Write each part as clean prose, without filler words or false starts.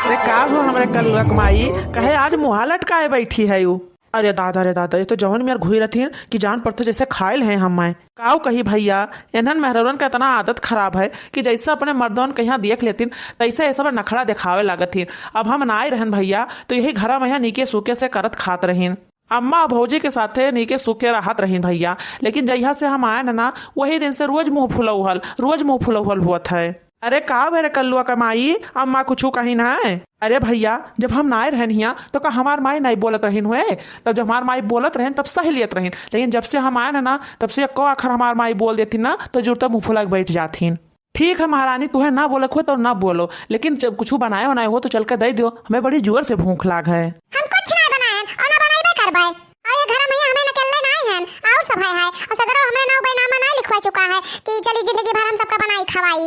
अरे का हो हमरे कलुआ कमाई कहे आज मुहा लटकाए बैठी है यू। अरे दादा ये तो जवन में यार घुई रहती कि जान पड़ते जैसे खायल हैं हम मैं काऊ कही भैया। एनहन मेहरवन का इतना आदत खराब है कि जैसे अपने मर्दवन कहीं देख लेतीन तैसे ऐसा नखड़ा दिखावे लागत। अब हम ना रहन भैया तो यही घर में नीके सूखे से करत खात रहीन। अम्मा भौजी के साथे नीके सूखे राहत रहीन भैया। लेकिन जहिया से हम आए ना वही दिन से रोज मुंह फुलौहल हुआ है। अरे का भरे कल्लुआ कमाई अम्मा कुछ कहीं ना है। अरे भैया जब हम नाए रहन तो का हमार माई नहीं बोलत रहीन हुए। तब जब हमार माई बोलत रहन तब सही लियत रहीन। लेकिन जब से हम आए ना तब से एको आखिर हमार माई बोल देती ना तो जुड़ता मुँह फुला बैठ जातीन। ठीक है महारानी तुम्हें ना बोलक हो तो ना बोलो, लेकिन जब कुछ बनाए बनाए हो तो चल कर दे दो, हमें बड़ी जोर से भूख लाग है। हम कुछ ना बनाए और ना बनाइबे करबे और ये घर में हमें नकल्ले नहीं हैं और सब है और सगरो हमने ना बैनामा ना लिखवा चुका है कि चली जिंदगी भर हम सबका बनाई खवाई।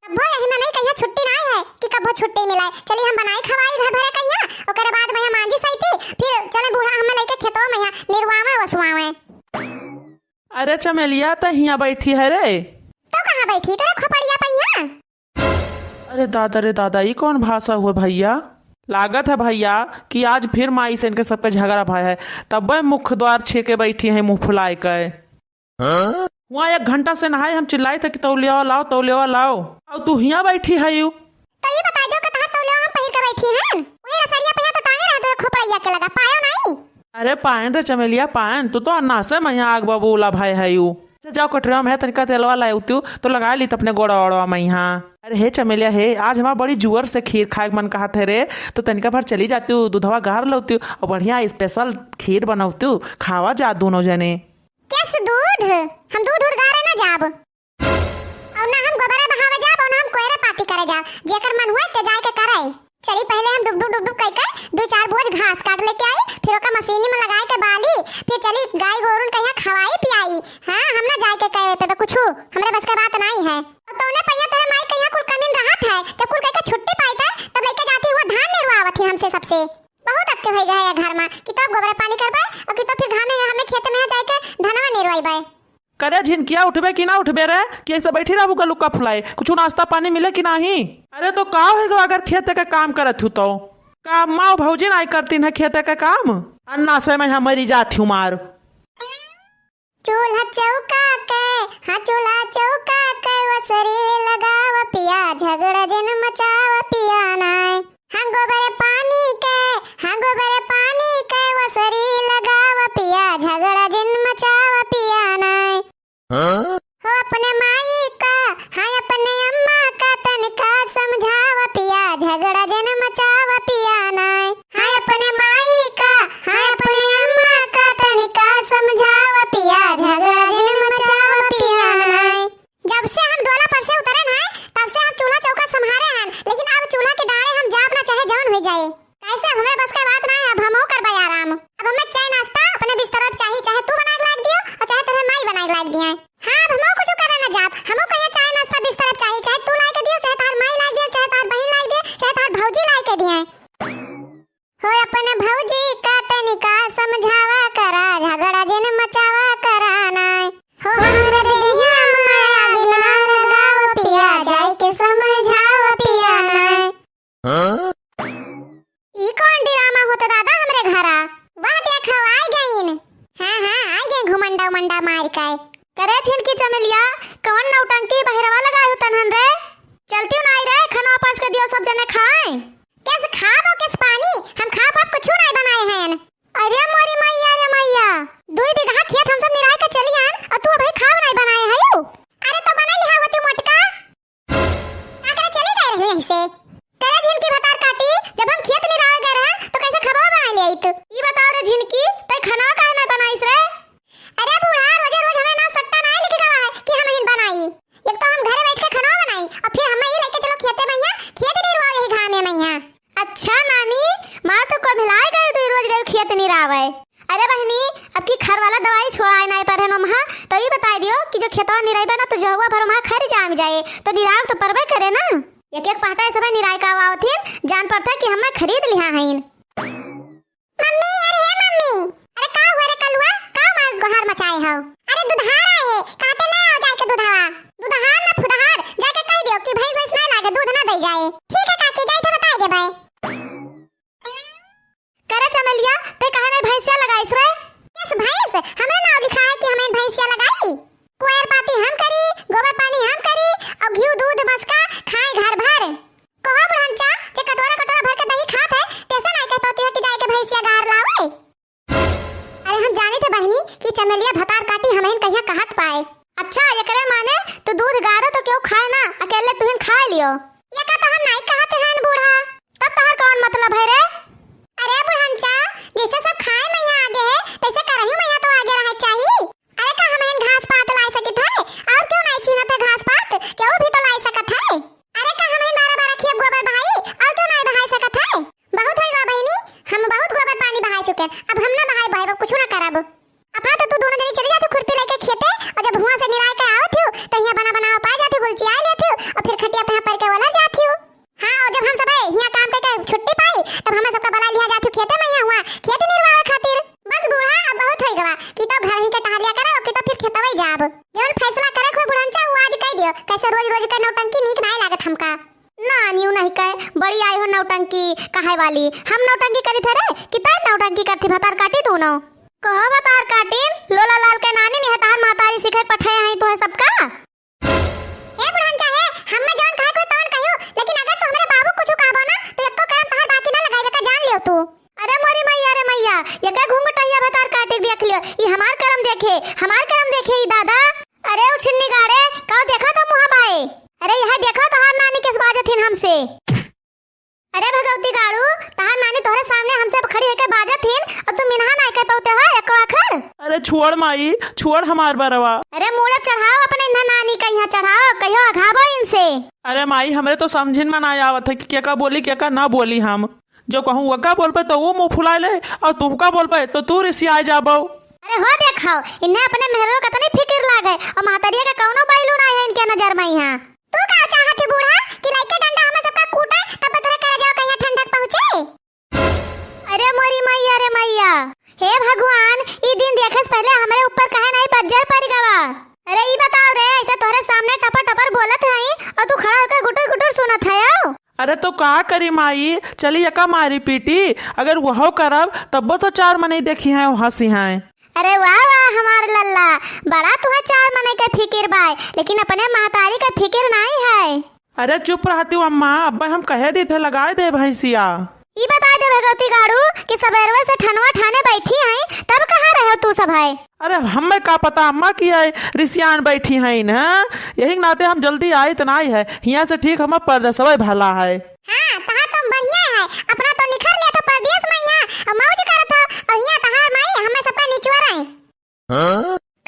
कब्बो यही में नहीं कहिया छुट्टी ना है कि कब्बो छुट्टी मिले। चली हम बनाई खवाई घर भरे कहिया ओकरे बाद भैया मांझी सईती फिर चले बूढ़ा हमें लेके खेतों में निर्वावे वसुआवे। अरे चमेलिया तो हिया बैठी है रे। तो कहां बैठी तोरे खोपड़िया पहिया। अरे दादा ये कौन भाषा हुआ भैया। लागत है भैया कि आज फिर माई से इनके सबके झगड़ा भाई है तब मुख्य द्वार छेके बैठी है मुंह फुलाए के। वहाँ 1 घंटा से नहाए हम चिल्लाए थे कि तौलिया लाओ और तू हिया बैठी है यू। तो ये बता दो कहाँ तौलिया हम पहिर के बैठी हैं। वही रसरिया पहिया तो टांगे रह दो खोपड़िया के लगा पायो नहीं। अरे पायन रे चमेलिया पायन तू तो अन्ना से मैं आग बबूला भाई है यू। जाओ कटरिया में है तनिका तेलवा लाए तो लगा ली अपने गोड़ा ओड़वा में यहाँ। अरे हे चमेलिया हे आज हमारा बड़ी जुअर से खीर खाए मन कहा थे रे तो तनिका भर चली जाती हूँ दूधवा गार लौती और बढ़िया स्पेशल खीर बनाती खावा जा दोनों जने। कैसे दूध हम दूध गारे ना जाब और ना हम गोबरे बहावे जाब और ना हम कोयरे पाती करे जाब जेकर मन हुए ते जाए के करे। चली पहले हम डुब कह के 2-4 बोझ घास काट लेके आई फिर ओका मशीन में लगाए के बाली फिर चली गाय गोरुन कहिया खवाई पियाई। हां हम ना जाए के कहे पे कुछ हमरे बस के बात नहीं है। और तौने पहिया तोरे माई कहिया कुल कमीन रहत है जब कुल कह के छुट्टी पाई था तब लेके जाती हुआ धान निरवावत थी हमसे सबसे बहुत अच्छे हो गए घर में कि तब गोबरे पानी करबे और कि तो फिर घामे हमें खेत में जाए के धनवा निरवाइबे। करे झिनकिया उठबे कि ना उठबे रे कि ऐसे बैठी रहू गलुक्का फुलाए कुछ नाश्ता पानी मिले कि नहीं। अरे तो का होगा अगर खेत के काम करत हूँ तो का माँ भौजी नहीं करती है खेत के काम अन्ना से मैं मरी जाती हूँ मार। चूल्हा चौका के हाँ चूल्हा चौका के वसरी लगाव पिया झगड़ा जन मचाव पिया नाय। हाँ गोबरे पानी के वसरी लगाव पिया झगड़ा जन मचाव पिया नाय। हो अपने माई का हाँ अपने अम्मा का तनिका समझाव पिया झगड़ा जन मचाव पिया नाय। हाँ अपने माई का हाँ अपने अम्मा का तनिका समझाव पिया झगड़ा जन मचाव पिया नाय। जब से हम डोला पर से उतरे हैं तब से हम चूल्हा चौका संभाले हैं लेकिन अब चूल्हा के डाले हम जाप ना चाहे जौन हो जाए कैसे हमें बस के बात ना है। अब हमो करबे आराम अब हमें चाय नाश्ता अपने बिस्तर चाहिए चाहे तू बनाए लाग दियो और चाहे तुम्हें माई बनाए लाग दिया। हां अब हमो कुछ करे ना जाप हमो कहिया चाय नाश्ता बिस्तर चाहिए चाहे तू लाए के दियो चाहे तार माई लाए दियो चाहे तार बहन लाए दियो चाहे तार भौजी लाए के दिए। हो अपने भौजी का तनिका समझावा करा झगड़ा जन मचावा करा नाय। हो हमरे देहिया माया दिल ना लगाव पिया जाए के समझाव पिया नाय। ई कौन ड्रामा होता दादा हमरे घरा वाह देखो आई गईन। हां आई गए घुमंडा मंडा मार के करे छिन की चमेलिया कौन नौटंकी बहरवा लगाए हो तनहन रे चलती नहीं रे खाना पास के दियो सब जने खाए कैसे खाबो किस पानी हम खाब अब कुछ नहीं बनाए हैं। अरे मोरी मैया रे मैया 2 बीघा खेत हम सब निराय के चलियन और तू अभी खाब नहीं बनाए है यू। अरे तो बना लिहा होती मोटका का करे चले गए रहे यहीं से तेरे झिनकी भटार काटी जब हम खेत निराय गए रहे तो कैसे खबा बना लिया तो ये बताओ रे झिनकी तई खाना काहे नहीं बनाईस रे। अरे बूढ़ा रोज हमें ना सट्टा नहीं लिख गवा है कि हम इन बनाई एक तो हम घरे बैठ के खाना बनाई और फिर हमें ये लेके चलो खेते में यहाँ खेत निरवा यही घामे में यहाँ। अच्छा नानी माँ तो को मिलाए गए तो रोज गए खेत निरावे। अरे बहनी अब की खर वाला दवाई छोड़ाए नहीं पर है नो महा तो ये बता दियो कि जो खेतवा निराइबा ना तो जहुआ भर महा खर जाम जाए तो निराव तो परबे करे ना एक पाटा सब निराय का आवथिन जान पड़ता कि हमें खरीद लिया हईन। मम्मी अरे हे मम्मी अरे का हुआ रे कलुआ का मार गोहार मचाए हो। अरे दुधार है काटे ले आओ जाके दुधावा दुधार ना फुदहार जाके कह दियो कि भैंस वैस ना लागे दूध ना दे जाए। ठीक है काकी जाए तो बता दे भाई। बड़ी आई हो नौटंकी कहे वाली। हम नौटंकी करी थे रे कितना नौटंकी करती भतार काटी तू नो कहो भतार काटी लोला लाल के नानी ने तार महतारी सिखे पठाए हैं तो है सबका ए बुढ़न चाहे हम में जान कहे कोई तौन कहियो लेकिन अगर तू हमरे बाबू कुछ कहबो ना तो एको काम तहार बाकी ना लगाइबे का जान लियो तू। अरे मोरी मैया रे मैया ये का घूंघटैया भतार काटी देख लियो ई हमार करम देखे ई दादा। अरे उछन्नी गाड़े का देखा था मुहा बाए। अरे यह देखा तहार नानी किस बाजथिन हमसे। अरे भगवती गाड़ू तहार नानी तोहरे सामने हमसे खड़ी होकर बाजथिन और तुम मिनहा ना कह पाते हो एको आखर। अरे छोड़ माई छोड़ हमार बरवा। अरे मुड़े चढ़ाओ अपने नानी का यहाँ चढ़ाओ कहियो अघाबो इनसे। अरे माई हमें तो समझिन में ना आवत है कि क्या का बोली क्या का ना बोली। हम जो कहूँ वका बोल पे तो वो मुंह फुला ले और तू का बोल पे तो तू रिसिया जाबो। अरे हो देखाओ इन्हें अपने मेहरों का तनी फिक्र लागे और महतरिया का कौनो बैलू ना है इनके नजर में। यहाँ तू का चाहत है बूढ़ा कि लइके डंडा हम सबका कूटे तब तोरे करे जाओ कहीं ठंडक पहुंचे। अरे मोरी मैया रे मैया हे भगवान ई दिन देखे से पहले हमारे ऊपर कहे नहीं बज्जर पड़ गवा। अरे ई बताओ रे ऐसे तोहरे सामने टपर टपर बोलत हई और तू खड़ा होकर गुटर गुटर सुनत है। अरे तो का करी माई चली यका मारी पीटी अगर वह करब तब तो चार मने देखी हैं हंसी हैं। अरे वाह वाह हमार लल्ला बड़ा तुहा चार मने का फिकिर बाय लेकिन अपने महतारी का फिकिर नहीं है। अरे चुप रहती हूँ अम्मा अब्बा हम कहे दी थे लगाए दे भैंसिया। ये बता दे भगवती गाड़ू कि सबेरवे से ठनवा ठाने बैठी हैं तब कहाँ रहे हो तू सब है। अरे हमें का पता अम्मा की है रिसियान बैठी है ना यही नाते हम जल्दी आई तो नहीं है यहाँ से ठीक हम परदेसवे भला है। हाँ तहां तो बढ़िया है अपना तो निखर लिया था परदेश में यहाँ मौज करत था और यहाँ तहार माई हमें सबका निचुआ रहे।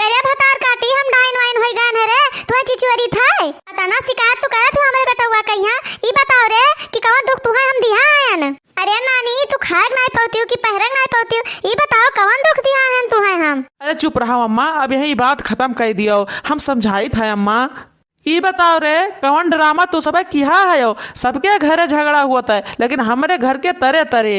करे भतार काटी हम डाइन वाइन होई गान है रे तू चिचुरी थाई तना शिकायत तो करत हो हमरे बेटवा कहिया ई बताओ रे कि कौन दुख तुहा हम दिहान। अरे नानी तू खाग नहीं पाती कि पहरग नहीं पाती ई बताओ कौन दुख दिहान तू है हम। अरे चुप रहो अम्मा अब यही बात खत्म कर दियो हम समझाई था अम्मा। ई बताओ रे कौन ड्रामा तू सब किया है सबके घरे झगड़ा हुआ था लेकिन हमारे घर के तरे तरे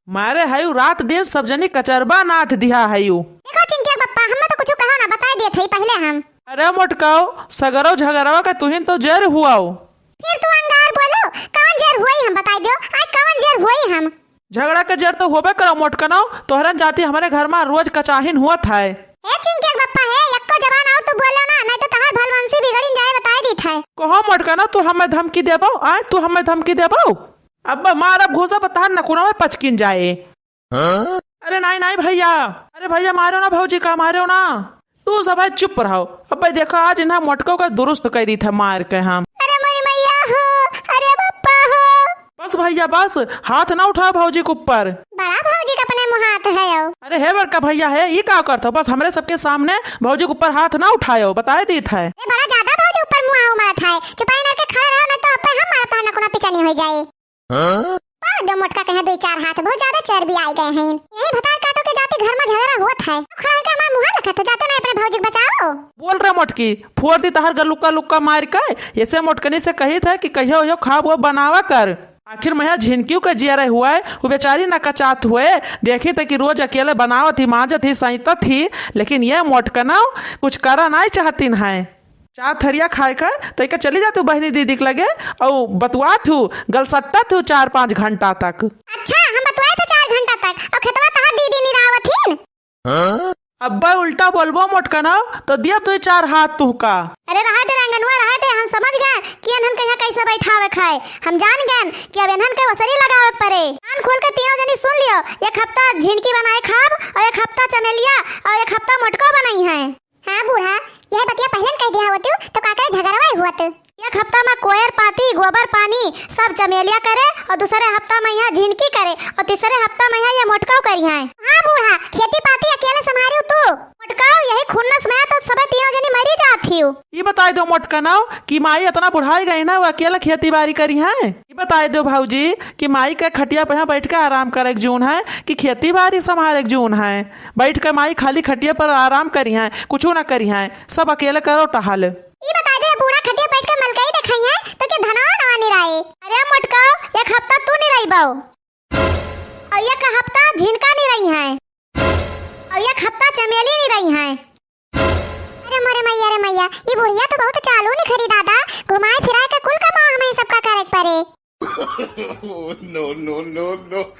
मारे है रात दिन सब जनी कचरबा नाथ दिया है। देखो चिंकिया पप्पा हम तो कुछ कहो ना बता दिए थे पहले हम। अरे मोटकाओ सगरो झगड़वा का तुहिन तो जर हुआ फिर तू अंगार बोलो कौन जर हुई हम बता दो आज कौन जर हुई हम। झगड़ा के जर तो होबे करो मोटकनो तोहरन जाती हमारे घर में रोज कचाहिन हुआ था। ए चिंकिया पप्पा है यक्को जबान और तू बोलो ना नहीं तो तहार भलवंशी बिगड़िन जाए बता दी था। कहो मोटकनो तू हमें धमकी देबो आय तू हमें धमकी देबो अब मारब घुसा बता नकुना में पचकिन जाए। अरे नहीं नहीं भैया अरे भैया मारो ना भौजी का मारो ना तू सब चुप रहो। अब भाई देखो आज इन्हें मोटको का दुरुस्त कर दी था मार के हम। अरे मेरी मैया हो अरे पप्पा हो बस भैया बस हाथ ना उठाओ भौजी के ऊपर बड़ा भौजी का अपने मुंह हाथ है यो। अरे हे बड़का भैया है ये क्या करते हो बस हमारे सबके सामने भौजी के ऊपर हाथ ना उठाओ बताए दी था। बड़ा ज्यादा भौजी ऊपर मुंह आओ मारा था चुपाई ना के खड़ा रहो ना तो अब हम मारता ना कोना पिछानी हो जाए। दो मोटका कहे दो चार हाथ बहुत ज्यादा चर्बी आ गए हैं यही भतार काटो के जाते घर में झगड़ा हुआ था खड़ा होकर हमारा मुंह रखा था जाते ना अपने भौजी बचाओ। बोल रहे मोटकी फोड़ दी तहर गलुक्का लुक्का मार के ऐसे मोटकनी से कही था कि कहियो यो खा वो बनावा कर आखिर मैं झिनकियों का जिया रहे हुआ है वो बेचारी न कचात हुए देखी थे कि रोज अकेले बनावत थी माजत थी सहित थी लेकिन ये मोटकना कुछ करा नहीं चाहती है चार थरिया खाए कर तो एक चली जातू बहनी दीदी के लगे और बतवा थू गलसट्टा थू 4-5 घंटा तक। अच्छा हम बतवाए थे 4 घंटा तक और खतवा तहार दीदी निरावथिन। अब्बा उल्टा बोलबो मोटकना तो दिया तू 4 हाथ तू का। अरे रहा दे रंगनवा रहा दे हम समझ गए कि इन्हन कहीं कैसे बैठावे खाए हम जान गए कि अब इन्हन के वसरी लगावे पड़े। कान खोल के तीनों जनी सुन लियो एक हफ्ता झिनकी बनाए खाब और एक हफ्ता चमेलिया और एक हफ्ता मोटको बनाई है। हाँ बूढ़ा यह बतिया पहले कह दिया होती तो काकर झगड़वा हुआ एक हफ्ता में कोयर पाती गोबर पानी सब चमेलिया करे और दूसरे हफ्ता में यहाँ झिनकी करे और तीसरे हफ्ता में यहाँ ये मोटकाव करी है। हाँ बूढ़ा खेती पाती अकेले संभाली तू मोटकाव यही खुन्नस में तो सब तीनों जनी मरी जाती हूँ। ये बता दो मोटकना कि माई इतना बुढ़ाई गई ना वो अकेला खेती बाड़ी करी है। ये बता दो भाऊजी कि माई के खटिया पे बैठ के आराम करे जून है कि खेती बाड़ी संभाले जून है बैठ के माई खाली खटिया पर आराम करी है कुछ ना करी है सब अकेले करो टहल। ये बता दे बूढ़ा खटिया बैठ के मलकाई दिखाई है तो क्या धनवा नवा नहीं रहे। अरे मोटकाव एक हफ्ता तू नहीं रही बाऊ और एक हफ्ता झिनका नहीं रही है और एक हफ्ता चमेली नहीं रही है। अरे मोरे मैया ये बुढ़िया तो बहुत चालू नहीं खरी दादा घुमाए फिराए के कुल कमा हमें सबका करे पड़े। no, no, no, no.